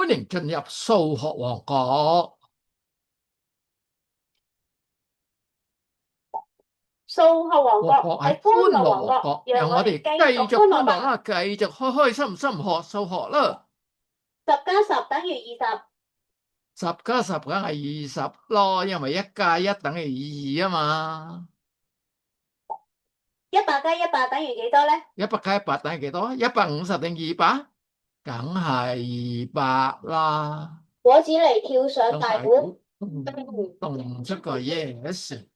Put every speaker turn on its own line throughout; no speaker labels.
歡迎進入數學王國。
數學王國係歡樂王國，讓我哋繼續歡樂啦！
繼續開心學數學啦。
10+10等於20。
10+10梗係20咯，因為1+1等於2啊嘛。
100+100等於幾多咧
100+100等於幾多？150定200？梗係200啦。
果子狸跳上大鼓，
動出個 yes。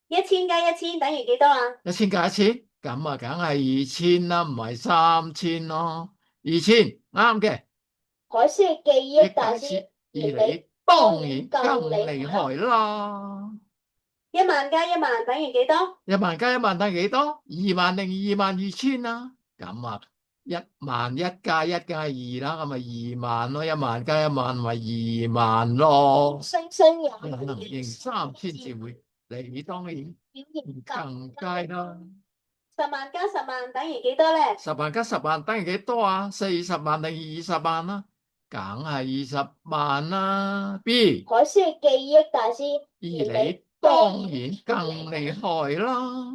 1000+1000等於幾多啊
？1000+1000，咁啊，梗係2000啦，唔係3000咯。2000啱嘅。
海獅嘅記憶大師，
而你當然更厲害啦。
10000+10000等於幾多
？10000+10000等於幾多？20000定22000啊？咁啊，10000+1梗係2啦，咁咪20000咯。10000+10000咪20000咯。
星星有
能贏3000字會，你當然
表現
更佳啦。
100000+100000等於幾多咧
？100000+100000等於幾多啊？40萬定20萬啊？梗係20萬啦。B
海獅嘅記憶大師，
而你當然更厲害啦。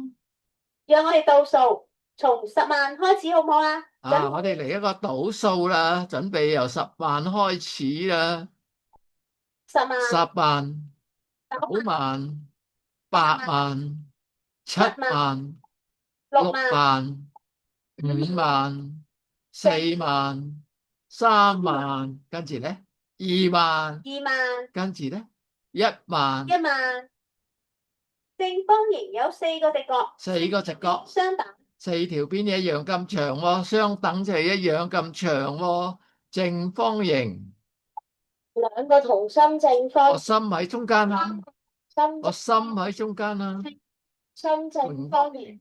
讓我哋倒數，從10萬開始好唔好啊？
我哋嚟一個倒數啦，準備由10萬開始啦。
10萬、
10萬、9萬、8萬、7萬、6萬、5萬、4萬、3萬，跟住咧2萬、
2萬，
跟住咧1萬。
1萬。正方形有4個直角
，4個直角
相等
，4條邊一樣咁長喎，相等就係一樣咁長喎。正方形
，2個同心正方，
個心喺中間啦，個心喺中間啦。
心正方形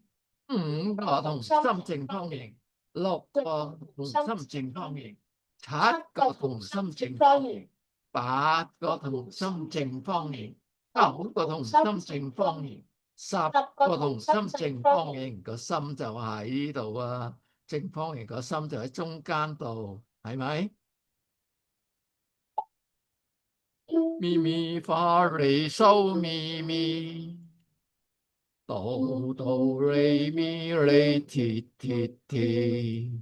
，5個同心正方形，6個同心正方形，7個同心正方形，8個同心正方形，9個同心正方形，10個同心正方形。個心就喺呢度啊，正方形個心就喺中間度，係咪？咪咪發嚟收咪咪，哆哆來咪來貼貼貼，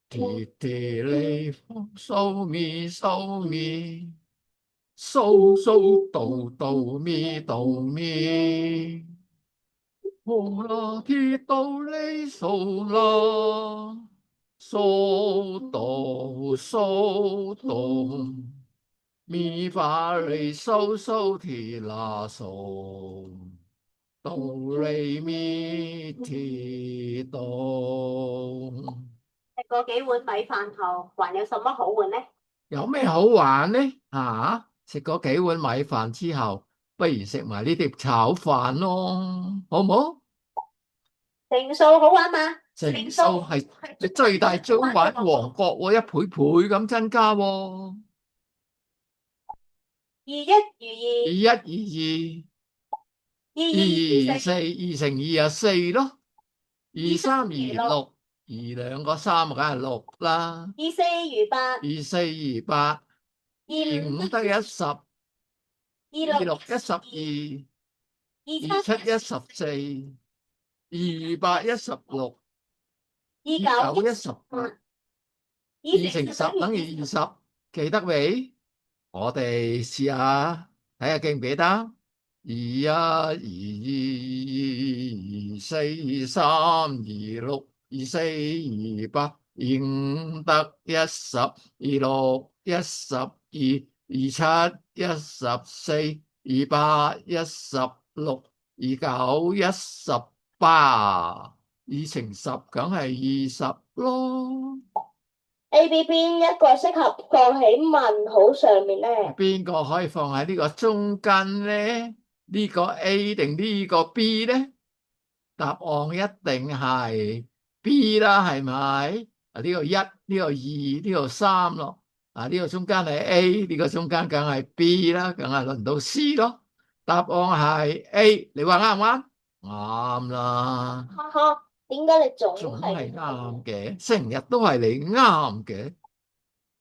貼貼來收咪收咪，收收哆哆咪哆咪，好啦貼到你數啦，數哆數哆。咪發嚟收收提拉嗦，哆來咪提哆。
食過幾碗米飯後，還有什麼好玩呢？
有咩好玩呢？食過幾碗米飯之後，不如食埋呢碟炒飯咯，好唔好？
乘數好玩嗎？
乘數係你最大最好玩王國喎，一倍倍咁增加喎。
21+2，21+2，22+4，2×2=4
咯。23+6，2兩個3梗係6啦。
24+8，
24+8， 25得10， 26=12， 27=14， 28=16， 29=18， 2×10等於20，記得未？我哋試下睇下記唔記得？21、22、23、26、24、28、25得10， 26=12， 27=14， 28=16， 29=18， 2×10梗係20咯。
A、B 邊一個適合放喺問號上面咧？
邊個可以放喺呢個中間咧？呢個 A 定呢個 B 咧？答案一定係 B 啦，係咪？呢個1，呢個2，呢個3咯。呢個中間係 A，呢個中間梗係 B 啦，梗係輪到 C 咯。答案係 A，你話啱唔啱？啱啦。
哈哈，點解你總
係
係
啱嘅？成日都係你啱嘅。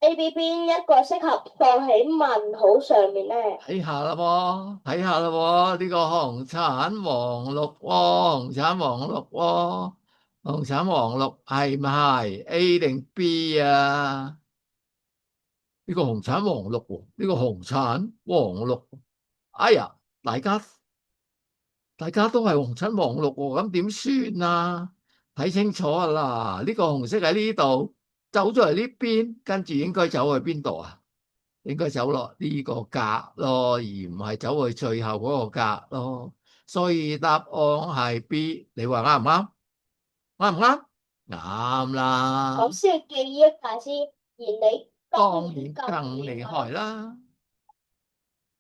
A、B 邊一個適合放喺問號上面咧？
睇下啦喎，睇下啦喎，呢個紅橙黃綠喎，紅橙黃綠喎，紅橙黃綠係咪係 A 定 B 啊？呢個紅橙黃綠喎，呢個紅橙黃綠，哎呀，大家都係紅橙黃綠喎，咁點算啊？睇清楚啊嗱，呢個紅色喺呢度，走咗嚟呢邊，跟住應該走去邊度啊？應該走落呢個格咯，而唔係走去最後嗰個格咯。所以答案係 B，你話啱唔啱？啱唔啱？啱啦，
老師嘅記憶大師，而你
當然更厲害啦。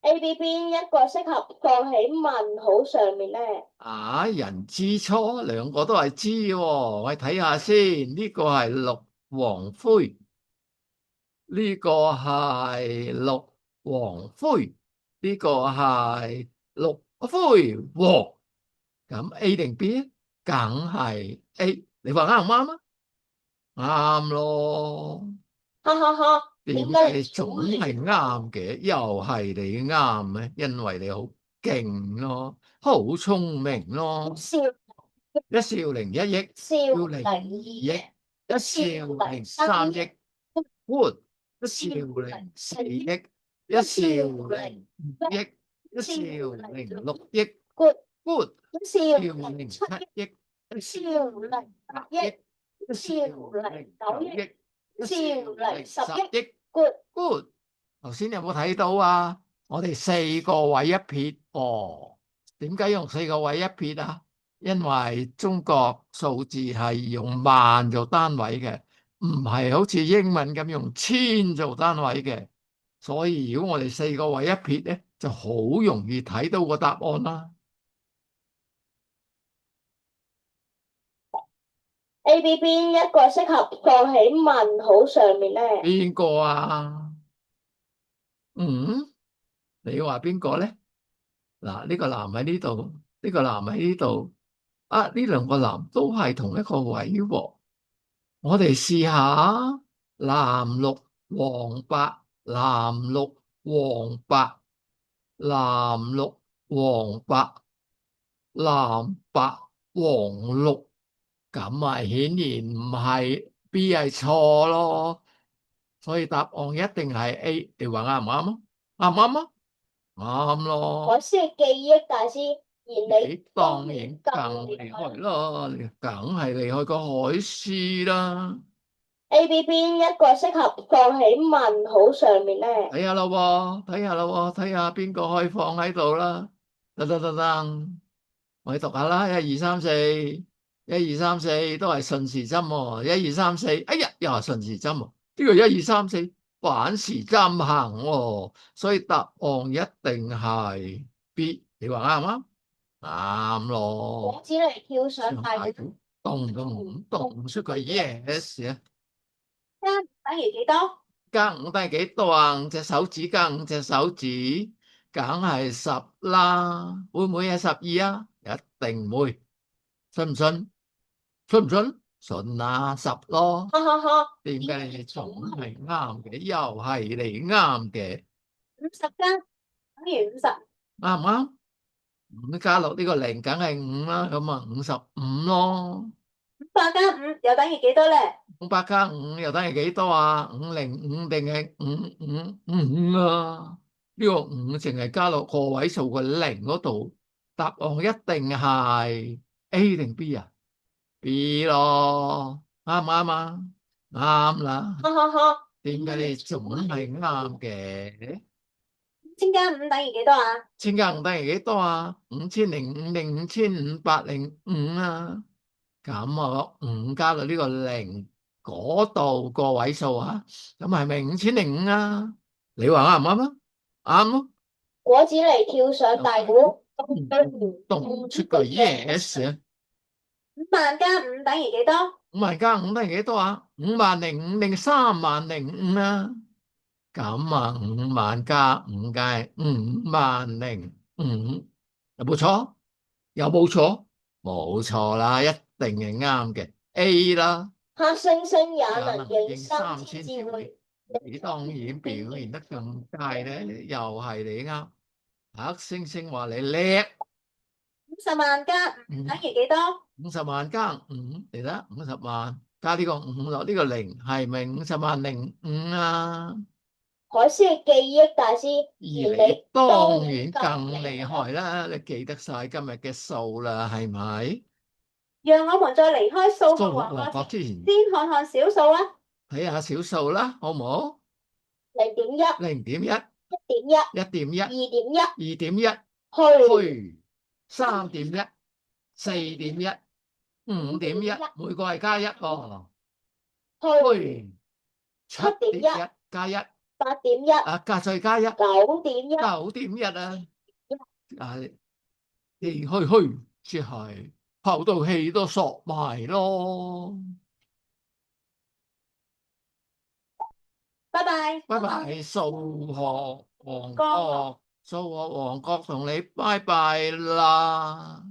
A、B 邊一個適合放喺問號上面咧？
啊，人之初，兩個都係知喎，我睇下先，呢個係綠黃灰，呢個係綠黃灰，呢個係綠灰黃。咁 A 定 B？梗係 A，你話啱唔啱啊？啱咯。
哈哈哈，
點解你總係啱嘅？又係你啱咧？因為你好勁咯，好聰明咯。
笑
一兆零一億，
笑
兆零二
零
億，一兆零三億，good，一兆零四億，一兆零五億，一兆零六億，good，
一
一兆
兆
零七億，一
兆
兆
零八
億，
億，
一兆零九億，一兆零十億，good。頭先有冇睇到啊？我哋四個位一撇哦。點解用四個位一撇啊？因為中國數字係用萬做單位嘅，唔係好似英文咁用千做單位嘅。所以如果我哋四個位一撇咧，就好容易睇到個答案啦。
A、B 邊一個適合放喺問號上面咧？
邊個啊？嗯，你話邊個咧？嗱，呢個男喺呢度，呢個男喺呢度。啊，呢兩個男都係同一個位喎。我哋試下藍綠黃白，藍綠黃白，藍綠黃白，藍白黃綠，咁啊顯然唔係 B 係錯咯，所以答案一定係 A，你話啱唔啱啊？啱唔啱啊？啱咯。
我先係記憶大師，而
你
你
當然更厲害啦，你梗係厲害過海獅啦。
A、B 邊一個適合放喺問號上面咧？
睇下咯喎，睇下咯喎，睇下邊個可以放喺度啦。得得得得，我哋讀下啦，一二三四，一二三四都係順時針喎，一二三四，哎呀，又係順時針喎，呢個一二三四反時針行喎，所以答案一定係 B，你話啱唔啱？啱咯。
果子狸跳上大鼓，
動動動出個 yes 啊！
加等於幾多？
加五等係幾多啊？五隻手指加五隻手指，梗係十啦。會唔會係12啊？一定會。信唔信？信唔信？信啊，十咯。
哈哈哈，
點解你總係啱嘅？又係你啱嘅，
50加等於50，
啱唔啱？五加落呢個零，梗係五啦。咁啊，55咯。
500加5又等於幾多咧
500加5又等於幾多啊？505定係555啊？呢個五淨係加落個位數個零嗰度，答案一定係 A 定 B 啊？B 咯，啱唔啱啊？啱啦。
哈哈哈，
點解你總係啱嘅？
千加5等於幾多啊？
千加五等於幾多啊？5005定5505啊？咁啊，五加到呢個零嗰度個位數啊，咁係咪5005啊？你話啱唔啱啊？啱咯。
果子狸跳上大鼓，
動出個 yes 啊
500加5等於幾多
？50000加5等於幾多啊？50005定30005啊？咁啊，50000加5梗係50005，有冇錯？有冇錯？冇錯啦，一定係啱嘅 A 啦。
黑猩猩也
也
能認
能認
三千
3000
字彙。
你當然表現得更佳咧，又係你啱。黑猩猩話你叻。
50萬加
嗯
等於幾多？
50萬加五嚟得50萬加呢個5落呢個0係咪50萬05啊？
海獅嘅記憶大師，
而你當然更厲害啦，你記得晒今日嘅數啦，係咪？
讓我們在離開數學
數學
王
王國之前，
國前，先看看小數啊。
睇下小數啦，好唔好
0.1、
？0.1、
1.1、
1.1、
2.1、
2.1、
去
3.1、4.1、5.1，每個係加一個。去7.1加1，
8.1、
啊加再加1，
9.1、
9.1啊！去，即係跑到氣都索埋咯。
拜拜。
拜拜，數學王國，數學王國同你拜拜啦。